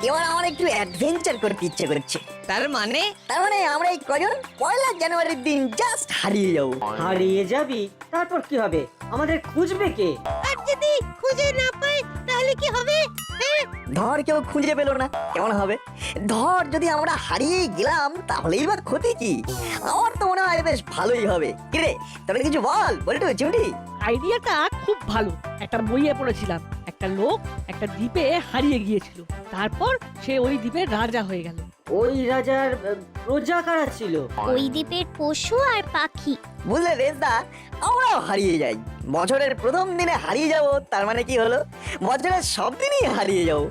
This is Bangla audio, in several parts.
এবার আমার একটু অ্যাডভেঞ্চার করতে ইচ্ছে করছে। তার মানে তার মানে আমরা এই কজন 1 জানুয়ারির দিন জাস্ট হারিয়ে যাবো। হারিয়ে যাবি, তারপর কি হবে? আমাদের খুঁজবে কে? আর যদি খুঁজে না পাই তাহলে কি হবে? ধর কেউ খুঁজে পেলো না, কেমন হবে? ধর যদি আমরা হারিয়ে গেলাম তাহলেই বা ক্ষতি কি? আমার তো মনে হয় বেশ ভালোই হবে। কিরে তবে কিছু বল, বলটু চিমটি। আইডিয়াটা খুব ভালো। একটা বইয়ে পড়েছিলাম, একটা লোক একটা দ্বীপে হারিয়ে গিয়েছিল, তারপর সে ওই দ্বীপের রাজা হয়ে গেল। ওই রাজার প্রজা কারা ছিল? ওই দ্বীপের পশু আর পাখি। বুঝলে রেজদা, আমরাও হারিয়ে যাই। বছরের প্রথম দিনে হারিয়ে যাব, তার মানে কি হলো? বছরের সব দিনই হারিয়ে যাবো।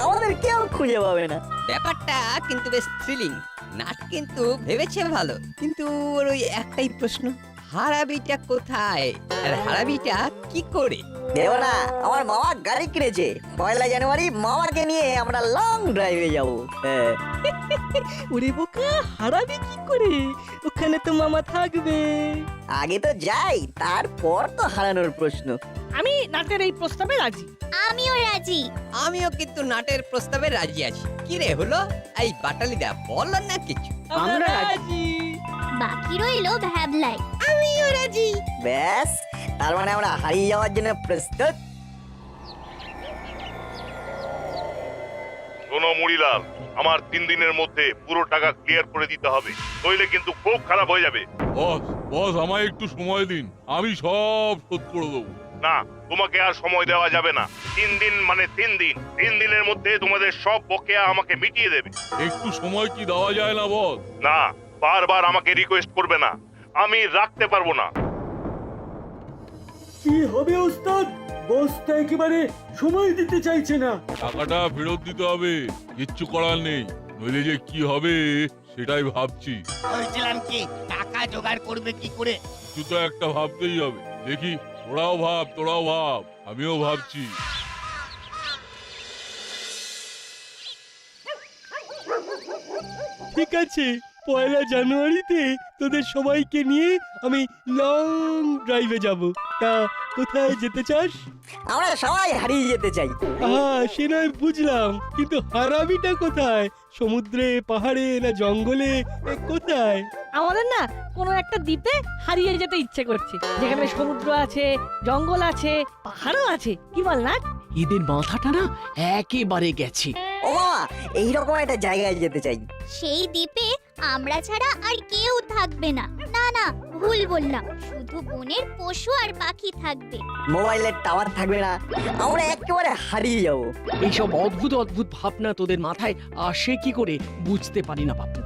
আমাদের কেউ খুঁজে পাবে না। ব্যাপারটা কিন্তু বেশ থ্রিলিং। নাট কিন্তু ভেবেছে ভালো, কিন্তু ওর ওই একটাই প্রশ্ন, হারাবিটা কোথায় আর হারাবিটা কি করে? দেব না, আমার মামা গাড়ি কিনেছে। 1 জানুয়ারি মামাকে নিয়ে আমরা লং ড্রাইভে যাবো। ওরে বোকা, হারাবি কি করে? ওখানে তো মামা থাকবে। আগে তো যাই, তারপর তো হারানোর প্রশ্ন। আমি নাটের এই প্রস্তাবে রাজি। আমিও রাজি। আমিও কিন্তু নাটের প্রস্তাবে রাজি আছি। কি রে হলো? এই বাটালিদা বল না কিছু। আমরা রাজি। বাকি রইলো ভ্যাবলাই। আমিও রাজি। ব্যাস, তার মানে আমরা হারিয়ে যাওয়ার জন্য প্রস্তুত। শোনো মুড়িলাল, আমার 3 দিনের মধ্যে পুরো টাকা ক্লিয়ার করে দিতে হবে, নইলে কিন্তু খুব খারাপ হয়ে যাবে। বস বস আমায় একটু সময় দিন, আমি সব শোধ করে দেবো। না, তোমাকে আর সময় দেওয়া যাবে না। 3 দিন মানে 3 দিন। 3 দিনের মধ্যে তোমাদের সব বকেয়া আমাকে মিটিয়ে দেবে। একটু সময় কি দেওয়া যায় না বস? না, বারবার আমাকে রিকোয়েস্ট করবে না, আমি রাখতে পারবো না। কি হবে ওস্তাদ? বস তো একেবারে সময় দিতে চাইছে না। টাকাটা ফেরত দিতে হবে, কিচ্ছু করার নেই, নইলে যে কি হবে সেটাই ভাবছি। বলছিলাম কি, টাকা জোগাড় করবে কি করে? কিছু তো একটা ভাবতেই হবে। দেখি তোরাও ভাব, তোরাও ভাব, আমিও ভাবছি। ঠিক আছে, 1 জানুয়ারিতে তোদের সবাইকে নিয়ে আমি লং ড্রাইভে যাব। তা কোথায় যেতে চাস? আমরা সবাই হারিয়ে যেতে চাই। সে নয় বুঝলাম, কিন্তু হারাবিটা কোথায়? সমুদ্রে, পাহাড়ে না জঙ্গলে, কোথায়? আমাদের না কোনো একটা দ্বীপে হারিয়ে যেতে ইচ্ছে করছে, যেখানে সমুদ্র আছে, জঙ্গল আছে, পাহাড়ও আছে। কি বল না? এদের মাথাটা না একেবারে গেছে। ও মামা, এইরকম একটা জায়গায় যেতে চাই। সেই দ্বীপে আমরা ছাড়া আর কেউ থাকবে না। না না, ভুল বললাম। শুধু বনের পশু আর পাখি থাকবে। মোবাইলের টাওয়ার থাকবে না, আমরা একেবারে হারিয়ে যাবো। এইসব অদ্ভুত অদ্ভুত ভাবনা তোদের মাথায় আসে কি করে বুঝতে পারি না বাপু।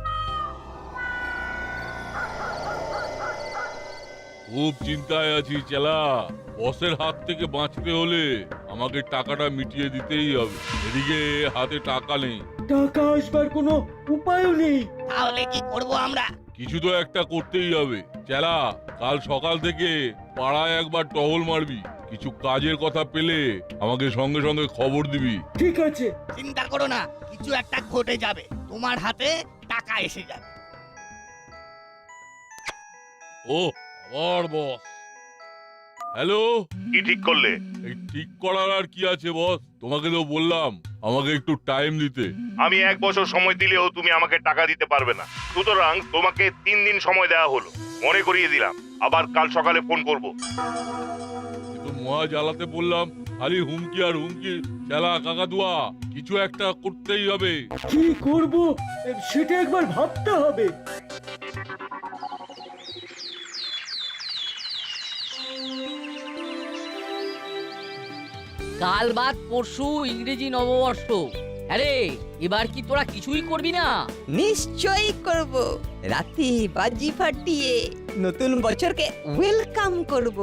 খুব চিন্তায় আছি চেলা। বসের হাত থেকে বাঁচতে হলে আমাকে টাকাটা মিটিয়ে দিতেই হবে। এদিকে হাতে টাকা নেই। টাকা আসবার কোনো উপায়ও নেই। তাহলে কি করব আমরা? কিছু তো একটা করতেই হবে। চেলা, কাল সকাল থেকে পাড়ায় একবার টহল মারবি। কিছু কাজের কথা পেলে আমাকে সঙ্গে সঙ্গে খবর দিবি। ঠিক আছে। চিন্তা করো না, কিছু একটা ঘটে যাবে, তোমার হাতে টাকা এসে যাবে। ও আবার বস। হ্যালো, কি ঠিক করলে? এই ঠিক করার আর কি আছে বস? তোমাকে তো বললাম আমাকে একটু টাইম দিতে। আমি 1 বছর সময় দিলেও তুমি আমাকে টাকা দিতে পারবে না। সুতরাং তোমাকে 3 দিন সময় দেওয়া হলো, মনে করিয়ে দিলাম। আবার কাল সকালে ফোন করব। কিন্তু মহা জ্বালাতে বললাম, খালি হুমকি আর হুমকি। চেলা কাকাতুয়া, কিছু একটা করতেই হবে। কি করব সেটা একবার ভাবতে হবে। কাল বাদ পরশু ইংরেজি নববর্ষ। আরে এবার কি তোরা কিছুই করবি না? নিশ্চয়ই করব। রাতে বাজি ফাটিয়ে নতুন বছরকে ওয়েলকাম করব।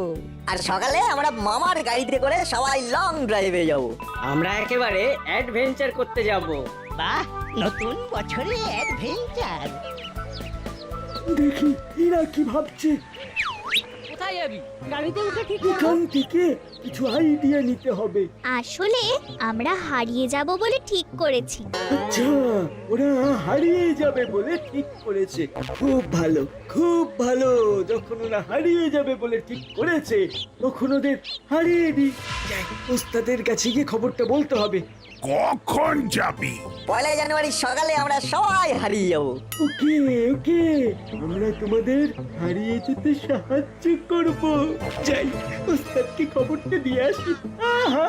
আর সকালে আমরা মামার গাড়িতে করে সবাই লং ড্রাইভে যাবো। আমরা একেবারে অ্যাডভেঞ্চার করতে যাব। বাহ, নতুন বছরে অ্যাডভেঞ্চার। দেখি এরা কি ভাবছে। কোথায় যাবি? গাড়িতে উঠে কি করব? এখান থেকে কিছু আইডিয়া নিতে হবে। আসলে আমরা হারিয়ে যাব বলে ঠিক করেছি। আচ্ছা, ওরা হারিয়ে যাবে বলে ঠিক করেছে। খুব ভালো, খুব ভালো। যখন ওরা হারিয়ে যাবে বলে ঠিক করেছে, তখন ওদের হারিয়ে দিই। যাই, ওস্তাদের কাছে গিয়ে খবরটা বলতে হবে। কখন যাবি? 1 জানুয়ারি সকালে আমরা সবাই হারিয়ে যাবো। ওকে ওকে, আমরা তোমাদের হারিয়ে যেতে সাহায্য করব। যাই, ওস্তাদকে খবরটা দিয়ে আসি। আহা!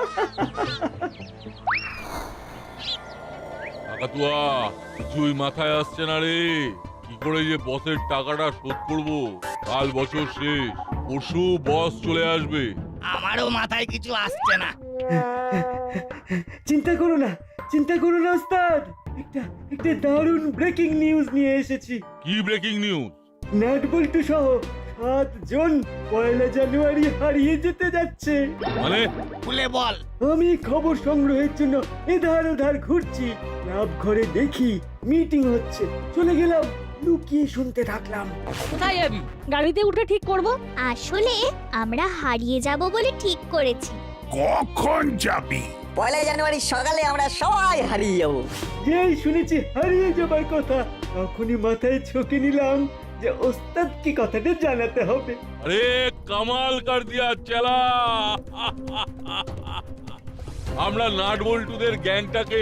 কাকাতুয়া কিছুই মাথায় আসছে না রে। কি করে যে বসের টাকাটা শোধ করবো? কাল বছর শেষ, পরশু বস চলে আসবে। আমারও মাথায় কিছু আসছে না। চিন্তা করো না, চিন্তা করো না ওস্তাদ। একটা একটা দারুণ ব্রেকিং নিউজ নিয়ে এসেছি। কি ব্রেকিং নিউজ? নাট বল্টু সহ 7 জন 1 জানুয়ারি হারিয়ে যেতে যাচ্ছে। মানে খুলে বল। আমি খবর সংগ্রহের জন্য এধার ওধার ঘুরছি, ক্লাব ঘরে দেখি মিটিং হচ্ছে। চলে গেলাম, লুকিয়ে শুনতে থাকলাম। কোথায় যাবি? গাড়িতে উঠে ঠিক করব। আসলে আমরা হারিয়ে যাব বলে ঠিক করেছি। কখন যাবি? 1 জানুয়ারি সকালে আমরা সবাই হারিয়ে যাবো। যেই শুনেছি হারিয়ে যাবার কথা, তখনই মাথায় ঝুঁকে নিলাম যে ওস্তাদকে কথাটা জানাতে হবে। আরে কামাল কর দিয়া চেলা। আমরা নাট বল্টুদের গ্যাংটাকে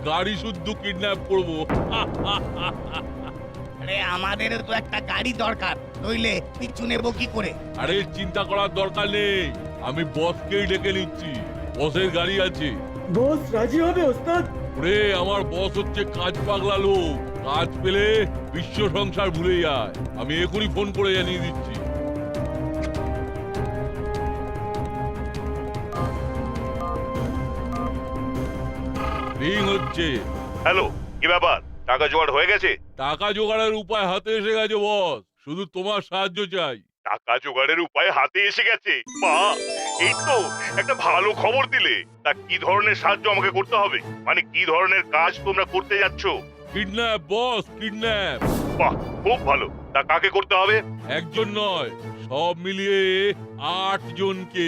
গাড়ি শুদ্ধ কিডন্যাপ করবো। আরে আমাদেরও তো একটা গাড়ি দরকার, নইলে পিছু নেবো কি করে? আরে চিন্তা করার দরকার নেই, আমি বসকেই ডেকে নিচ্ছি। বসের গাড়ি আছে। বস রাজি হবে ওস্তাদ? ওরে আমার বস হচ্ছে কাজ পাগলা লোক, কাজ পেলে বিশ্ব সংসার ভুলে যায়। আমি এখনই ফোন করে জানিয়ে দিচ্ছি। রিং হচ্ছে। হ্যালো, কি ব্যাপার? টাকা জোগাড় হয়ে গেছে? টাকা জোগাড়ের উপায় হাতে এসে গেছে বস, শুধু তোমার সাহায্য চাই। টাকা জোগাড়ের উপায় হাতে এসে গেছে? বাহ, এই তো একটা ভালো খবর দিলে। তা কি ধরনের সাহায্য আমাকে করতে হবে? মানে কি ধরনের কাজ তোমরা করতে যাচ্ছ? কিডন্যাপ বস, কিডন্যাপ। বাহ, খুব ভালো। তা কাকে করতে হবে? একজন নয়, সব মিলিয়ে 8 জনকে।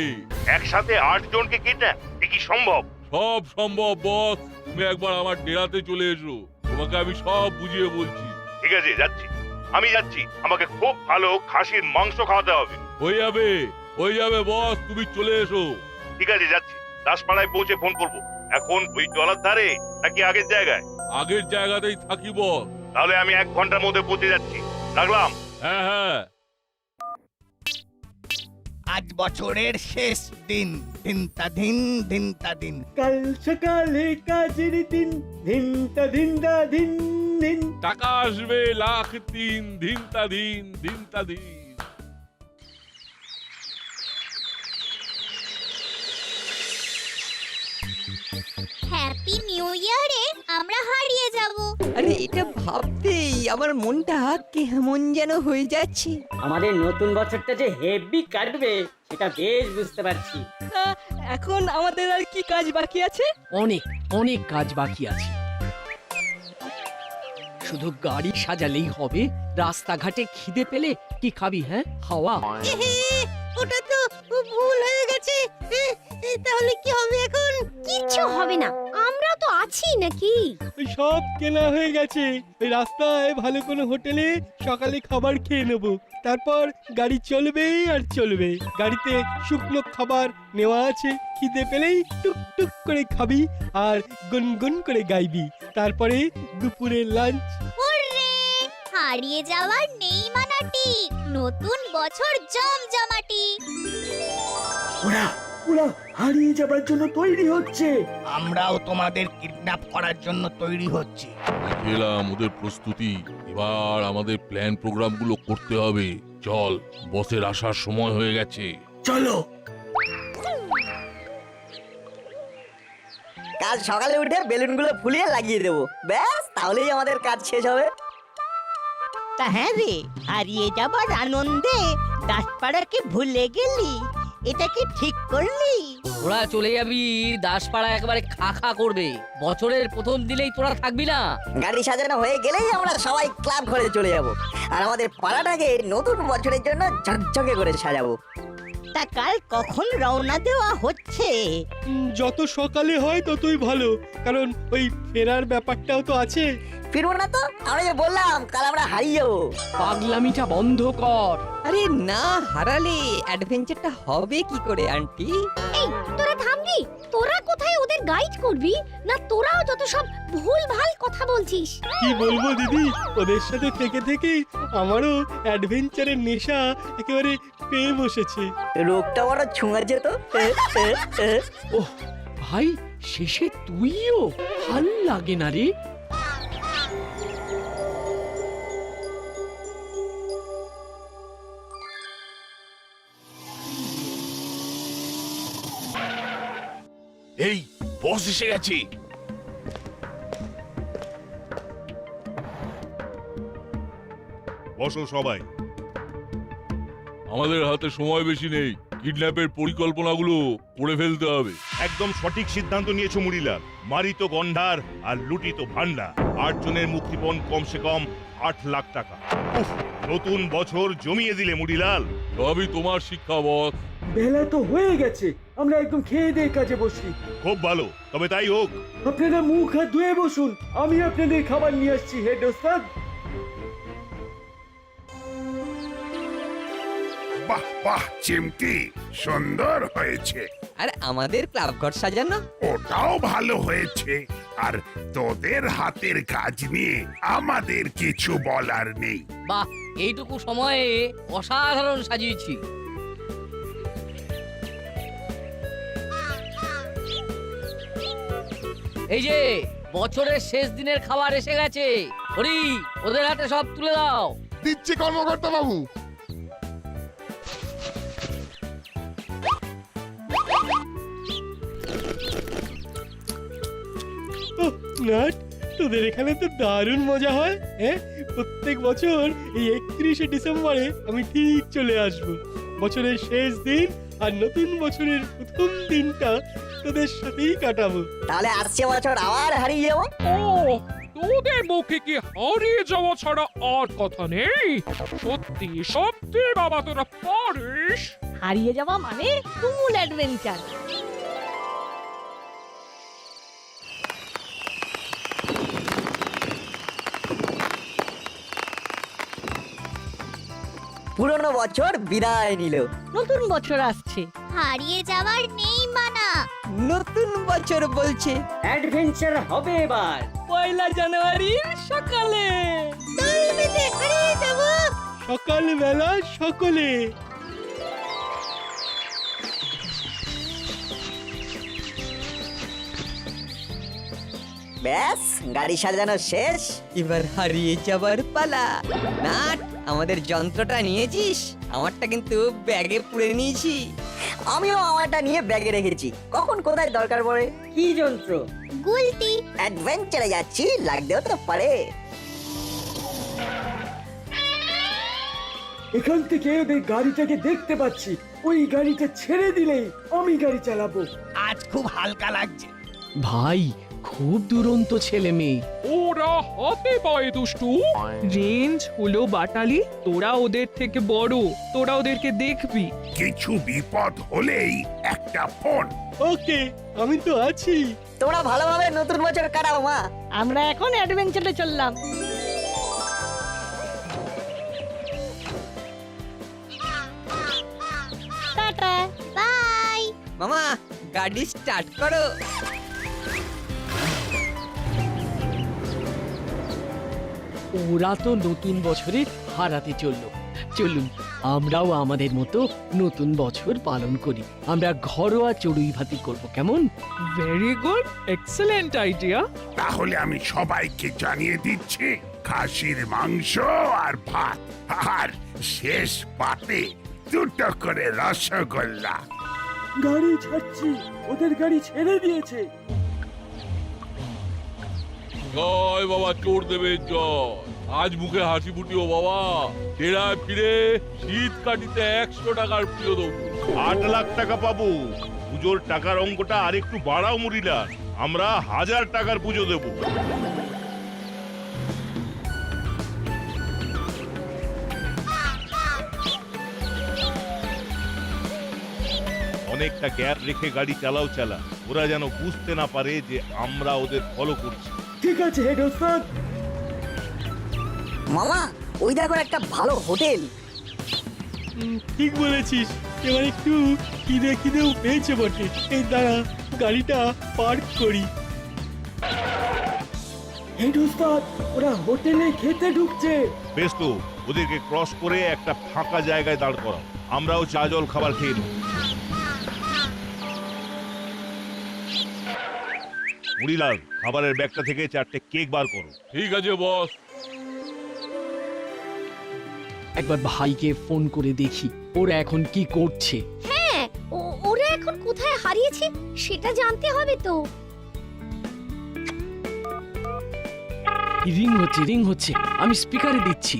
একসাথে 8 জনকে কিডন্যাপ? এ কি সম্ভব? সব সম্ভব বস, তুমি একবার আমার ডেরাতে চলে এসো, তোমাকে আমি সব বুঝিয়ে বলছি। ঠিক আছে, যাচ্ছি, আমি যাচ্ছি। আমাকে খুব ভালো খাসির মাংস খাওয়াতে হবে। হয়ে যাবে বস, তুমি চলে এসো। ঠিক আছে, যাচ্ছি। দাসপাড়ায় পৌঁছে ফোন করব। এখন ওই জলার ধারে নাকি আগের জায়গায়? আগের জায়গাতেই থাকি বস। তাহলে আমি 1 ঘন্টার মধ্যে পৌঁছে যাচ্ছি। রাখলাম। হ্যাঁ হ্যাঁ। আজ বছরের শেষ দিন, দিনটা দিন, দিনটা দিন। কাল সকালে কাজের দিন, দিনটা দিনটা দিন দিন। টাকা আসবে 1,03,000 দিনটা দিন, দিনটা দিন। হ্যাপি নিউ ইয়ারে আমরা হারিয়ে যাব। আরে এটা ভাবতেই আমার মনটা কেমন যেন হয়ে যাচ্ছে। আমাদের নতুন বছরটা যে হেভি কাটবে সেটা বেশ বুঝতে পারছি। এখন আমাদের আর কি কাজ বাকি আছে? অনেক অনেক কাজ বাকি আছে। শুধু গাড়ি সাজালেই হবে? রাস্তাঘাটে খিদে পেলে কি খাবি? হ্যাঁ, হাওয়া। ওটা তো ভুল হয়ে গেছে। তাহলে কি হবে এখন? কিচ্ছু হবে না, আমরা তো আছি নাকি। সব কেনা হয়ে গেছে। ওই রাস্তায় ভালো কোনো হোটেলে সকালে খাবার খেয়ে নেব, তারপর গাড়ি চলবে আর চলবে। গাড়িতে শুকনো খাবার নেওয়া আছে, খিদে পেলেই টুক করে খাবি আর গুনগুন করে গাইবি। তারপরে দুপুরে লাঞ্চ। হারিয়ে যাওয়ার নেই মানাটি, নতুন বছর জমজমাটি। ওরা ওরা হারিয়ে যাবার জন্য তৈরি হচ্ছে। আমরাও তোমাদের কিডন্যাপ করার জন্য তৈরি হচ্ছি। দেখলাম ওদের প্রস্তুতি, এবার আমাদের প্ল্যান প্রোগ্রাম গুলো করতে হবে। চল, বসের আসার সময় হয়ে গেছে। চলো। কাল সকালে উঠে বেলুনগুলো ফুলিয়ে লাগিয়ে দেবো, ব্যাস তাহলেই আমাদের কাজ শেষ হবে। তা হ্যাঁ রে, হারিয়ে যাবার আনন্দে দাসপাড়াকে ভুলে গেলি, এটা কি ঠিক করলি? তোরা চলে যাবি, দাসপাড়া একেবারে খা খা করবে। বছরের প্রথম দিনেই তোরা থাকবি না। গাড়ি সাজানো হয়ে গেলেই আমরা সবাই ক্লাব ঘরে চলে যাব, আর আমাদের পাড়াটাকে নতুন বছরের জন্য ঝকঝকে করে সাজাবো। তা কাল কখন রওনা দেওয়া হচ্ছে? যত সকালে হয় ততই ভালো, কারণ ওই ফেরার ব্যাপারটাও তো আছে। ফিরবো না তো, আমরা যে বললাম কাল আমরা হারিয়ে যাবো। পাগলামিটা বন্ধ কর। আরে না হারালে অ্যাডভেঞ্চারটা হবে কি করে আন্টি? এই তোরা থামবি? তোরা কোথায় ওদের গাইড করবি? না তোরাও যত সব ভুলভাল কথা বলছিস। কি বলবো দিদি, ওদের সাথে থেকে থেকে আমারও অ্যাডভেঞ্চারের নেশা একেবারে পেয়ে বসেছে। রোগটা বড় ছুঁয়াছে তো। ওহ ভাই, শেষে তুইও? ভাল লাগে না রে। এই বস এসে গেছে। বসো সবাই। আমাদের হাতে সময় বেশি নেই, কিডন্যাপের পরিকল্পনাগুলো করে ফেলতে হবে। একদম সঠিক সিদ্ধান্ত নিয়েছো মুড়িলাল। মারিত গন্ডার আর লুটিত ভান্ডার, 8 জনের মুক্তিপণ কমসে কম 8 লাখ টাকা। উফ, নতুন বছর জমিয়ে দিলে মুড়িলাল। সবই তোমার শিক্ষা বস। বেলা তো হয়ে গেছে, আমরা একদম খেয়ে দিয়ে কাজে বসি। খুব ভালো, তবে তাই হোক। আপনারা মুখ হাত ধুয়ে বসুন, আমি আপনাদের খাবার নিয়ে আসছি হেড ওস্তাদ। বাহ বাহ চিমটি, সুন্দর হয়েছে। আর আমাদের ক্লাব ঘর সাজানো? ওটাও ভালো হয়েছে। আর তোদের হাতের কাজ নিয়ে আমাদের কিছু বলার নেই। বাহ, এইটুকু সময়ে অসাধারণ সাজিয়েছি। এই যে বছরের শেষ দিনের খাবার এসে গেছে। হরি, ওদের হাতে সব তুলে দাও। দিচ্ছি কর্মকর্তা বাবু। ওহ, নাট, তোদের এখানে তো দারুণ মজা হয়। হ্যাঁ, প্রত্যেক বছর এই 31শে ডিসেম্বরে আমি ঠিক চলে আসব। বছরের শেষ দিন আর নতুন বছরের প্রথম দিনটা তোদের সাথেই কাটাবো। তাহলে আসছে বছর আবার হারিয়ে যাবো। ও, তোদের মুখে কি হারিয়ে যাওয়া ছাড়া আর কথা নেই? সত্যি সত্যি বাবা তোরা পারিস। হারিয়ে যাওয়া মানে তুমুল অ্যাডভেঞ্চার। পুরনো বছর বিদায় নিল, নতুন বছর আসছে। হারিয়ে যাওয়ার নেই মানা। নতুন বছর বলছে। অ্যাডভেঞ্চার হবে এবার। 1 জানুয়ারির সকালে দল বেঁধে হারিয়ে যাবো। সকালবেলা সকলে। ব্যাস গাড়ি সাজানো শেষ। এবার হারিয়ে যাবার পালা। নাট, আমাদের যন্ত্রটা নিয়েছিস? আমারটা কিন্তু ব্যাগে পুরে নিয়েছি। আমিও আমারটা নিয়ে ব্যাগে রেখেছি, কখন কোথায় দরকার পড়ে। কি যন্ত্র? গুলতি। অ্যাডভেঞ্চারে যাচ্ছি, লাগতেও তো পারে। এখান থেকে ওদের গাড়িটাকে দেখতে পাচ্ছি, ওই গাড়িটা ছেড়ে দিলেই আমি গাড়ি চালাবো। আজ খুব হালকা লাগছে। ভাই, খুব দুরন্ত ছেলে মেয়ে। ওরা হাতে পায়ে দুষ্টু। রেঞ্জ হলো বাটালি, তোরা ওদের থেকে বড়, তোরা ওদেরকে দেখবি। কিছু বিপদ হলেই একটা ফোন। ওকে, আমি তো আছি। তোমরা ভালোভাবে নতুন বছর কাটাও মা। আমরা এখন অ্যাডভেঞ্চারে চললাম। Tata, bye. মামা, গাড়ি স্টার্ট করো। ওরা তো নতুন বছরে হারাতে চললো। চলুন আমরাও আমাদের মতো নতুন বছর পালন করি। আমরা ঘরোয়া চড়ুই ভাতি করব, কেমন? Very good, excellent idea. তাহলে আমি সবাইকে জানিয়ে দিচ্ছি, খাসির মাংস আর ভাত, আর শেষ পাতে 2টো করে রসগোল্লা। গাড়ি ছাড়ছি, ওদের গাড়ি ছেড়ে দিয়েছে। জয় বাবা চোর দেবে জয়। আজ মুখে হাসি ফুটিও বাবা। ফেরায় ফিরে শীত কাটিতে 100 টাকার পুজো দেবো। 8 লাখ টাকা পাবো। পুজোর টাকার অঙ্কটা আরেকটু বাড়াও মুড়িলাল, আমরা 1000 টাকার পুজো দেব। অনেকটা গ্যাপ রেখে গাড়ি চালাও। ওরা যেন বুঝতে না পারে যে আমরা ওদের ফলো করছি। ঠিক আছে হেড ওস্তাদ। মামা ওই দেখো একটা ভালো হোটেল। ঠিক বলেছিস, এবার একটু খিদেও পেয়েছে বটে। এই দাঁড়া, গাড়িটা পার্ক করি। হেড ওস্তাদ, ওরা হোটেলে খেতে ঢুকছে। বেশ তো, ওদেরকে ক্রস করে একটা ফাঁকা জায়গায় দাঁড় করাও, আমরাও চা জল খাবার খেয়ে নেব। মুড়িলাল, খাবারের ব্যাগটা থেকে 4টে কেক বার করো। ঠিক আছে বস। একবার ভাইকে ফোন করে দেখি ওরা এখন কি করছে। হ্যাঁ, ওরা এখন কোথায় হারিয়েছে সেটা জানতে হবে তো। রিং হচ্ছে, আমি স্পিকারে দিচ্ছি।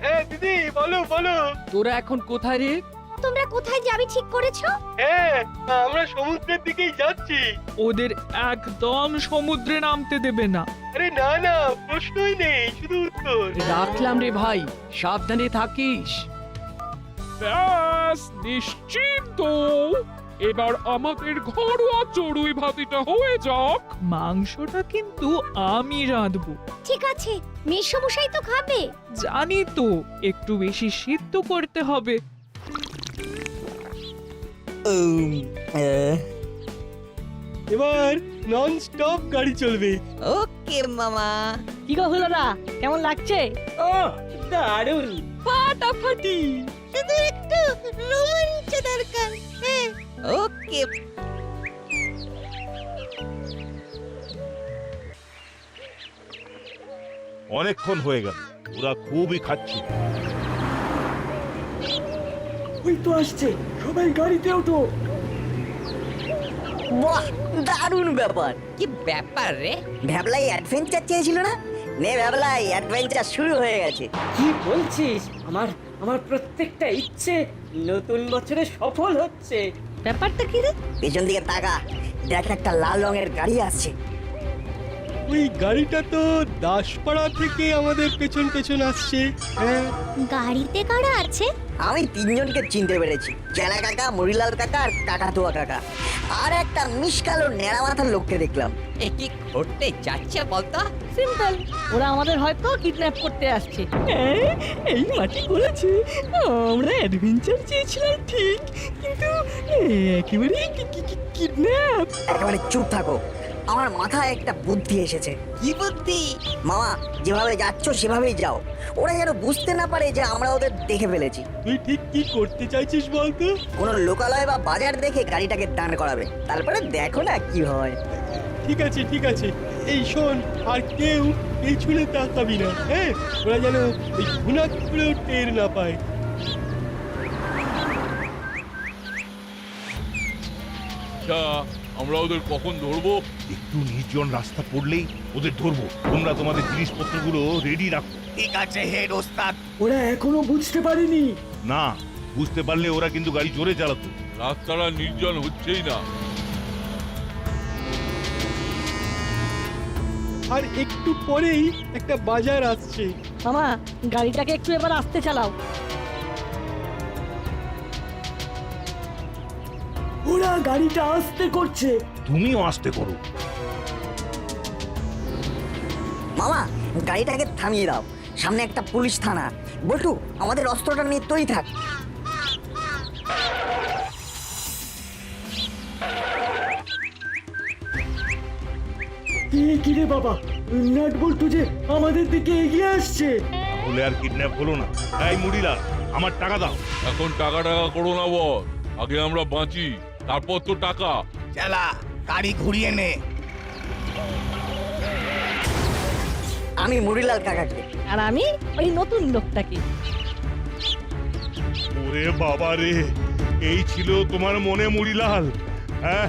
হ্যাঁ দিদি, বলো বলো। তোরা এখন কোথায় রে? তোমরা কোথায় যাবে ঠিক করেছো? হ্যাঁ, আমরা সমুদ্রের দিকেই যাচ্ছি। ওদের একদম সমুদ্রে নামতে দেবে না। আরে না না, প্রশ্নই নেই, শুধু উত্তর। রাখলাম রে ভাই, সাবধানে থাকিস। ব্যাস নিশ্চিন্ত। এবার আমাদের ঘরোয়া চড়ুই ভাতিটা হয়ে যাক। মাংসটা কিন্তু আমি রাঁধবো। ঠিক আছে, মেসমশাই তো খাবে। জানি তো, একটু বেশি সিদ্ধ করতে হবে। এবার নন স্টপ গাড়ি চলবে। ওকে মামা। কি গো হলোরা, কেমন লাগছে? ও দারুণ। ফাটাফাটি। শুধু একটু রোমাঞ্চ দরকার। হ্যাঁ, ওকে। অনেকক্ষণ হয়ে গেল, ওরা খুবই খাচ্ছে। ওই তো আসছে, সবাই গাড়িতে ওঠো। বাহ, দারুণ ব্যাপার। কি ব্যাপার রে? ভ্যাবলাই অ্যাডভেঞ্চার চেয়েছিল না? নে ভ্যাবলাই, অ্যাডভেঞ্চার শুরু হয়ে গেছে। কি বলছিস? আমার আমার প্রত্যেকটা ইচ্ছে নতুন বছরে সফল হচ্ছে। ব্যাপারটা কি রে? পেছন দিকে তাকা, দেখ একটা লাল রঙের গাড়ি আসছে। ওই গাড়িটা তো দাসপাড়া থেকে আমাদের পেছন পেছন আসছে। হ্যাঁ, গাড়িতে কারা আছে? আমি 3জনকে চিনতে পেরেছি, চেলা কাকা, মুড়িলাল কাকা আর কাকাতুয়া কাকা। আর একটা মিশকালো নেড়া মাথার লোককে দেখলাম। এ কি ঘটতে যাচ্ছে বলতো? সিম্পল, ওরা আমাদের হয়তো কিডন্যাপ করতে আসছে। এই মাটি বলেছে আমরা অ্যাডভেঞ্চার চেয়েছিলাম ঠিক, কিন্তু একেবারে কিডন্যাপ। একেবারে চুপ থাকো, আমার মাথায় একটা বুদ্ধি এসেছে। কি বুদ্ধি? মামা, যেভাবে যাচ্ছ সেভাবেই যাও, ওরা যেন বুঝতে না পারে যে আমরা ওদের দেখে ফেলেছি। তুই ঠিক কি করতে চাইছিস বলতো? কোনো লোকালয় বা বাজার দেখে গাড়িটাকে দাঁড় করাবে, তারপরে দেখো না কি হয়। ঠিক আছে ঠিক আছে, এই শোন, আর কেউ পেছনে তাকাবি না। হ্যাঁ, ওরা যেন ওই ঘুণাক করেও টের না পায়। আচ্ছা, আমরা ওদের কখন ধরবো? একটু নির্জন রাস্তা পড়লেই ওদের ধরবো। তোমরা তোমাদের জিনিসপত্রগুলো রেডি রাখো। ঠিক আছে হেড ওস্তাদ। ওরা এখনো বুঝতে পারেনি। না, বুঝতে পারলে ওরা কিন্তু গাড়ি জোরে চালাতো। রাস্তাটা নির্জন হচ্ছেই না। আর একটু পরেই একটা বাজার আসছে। মামা, গাড়িটাকে একটু এবার আস্তে চালাও। ওরা গাড়িটা আস্তে করছে। তুমিও আসতে করো। মামা, গাড়িটাকে থামিয়ে দাও, সামনে একটা পুলিশ থানা। বল্টু, আমাদের অস্ত্রটা নিয়ে তৈরি থাক। কি রে বাবা, নাট বল্টু যে আমাদের দিকে এগিয়ে আসছে। তাহলে আর কিডন্যাপ হলো না। এই মুড়িলাল, আমার টাকা দাও। এখন টাকা করো না বল, আগে আমরা বাঁচি, তারপর তো টাকা। চালা, গাড়ি ঘুরিয়ে নে। আমি মুড়িলাল কাকাকে। আর আমি ওই নতুন লোকটাকে। ওরে বাবা রে, এই ছিল তোমার মনে মুড়িলাল? হ্যাঁ,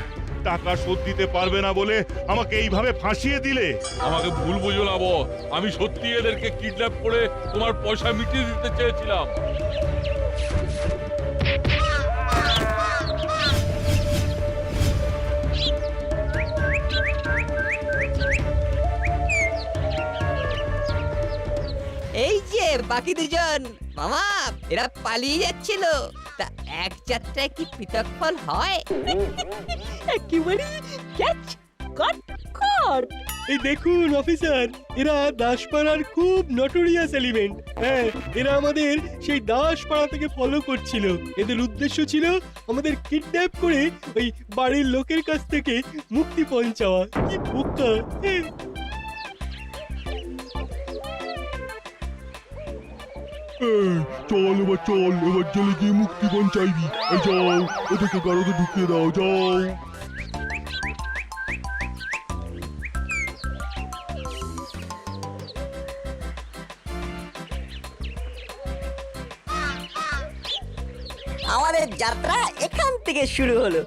টাকা শোধ দিতে পারবে না বলে আমাকে এইভাবে ফাঁসিয়ে দিলে। আমাকে ভুল বুঝো না বস, আমি সত্যি এদেরকে কিডন্যাপ করে তোমার পয়সা মিটিয়ে দিতে চেয়েছিলাম। এই যে বাকি দুজন মামা, এরা পালিয়ে যাচ্ছিল। তা এক যাত্রায় কি পৃথক ফল হয়? একেবারে ক্যাচ কাট কাট। এই দেখুন অফিসার, এরা দাসপাড়ার খুব নটোরিয়াস এলিমেন্ট। হ্যাঁ, এরা আমাদের সেই দাসপাড়া থেকে ফলো করছিল। এদের উদ্দেশ্য ছিল আমাদের কিডন্যাপ করে ওই বাড়ির লোকের কাছ থেকে মুক্তিপণ চাওয়া। কি বোকা! চল এবার চল, এবার জেলে গিয়ে মুক্তিপণ চাইবি। এই যাও, এদেরকে গাড়িতে ঢুকিয়ে দাও, যাও। আমাদের যাত্রা এখান থেকে শুরু হলো।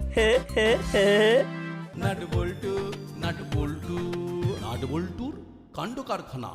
নাট বল্টু নাট বল্টুর কাণ্ড কারখানা।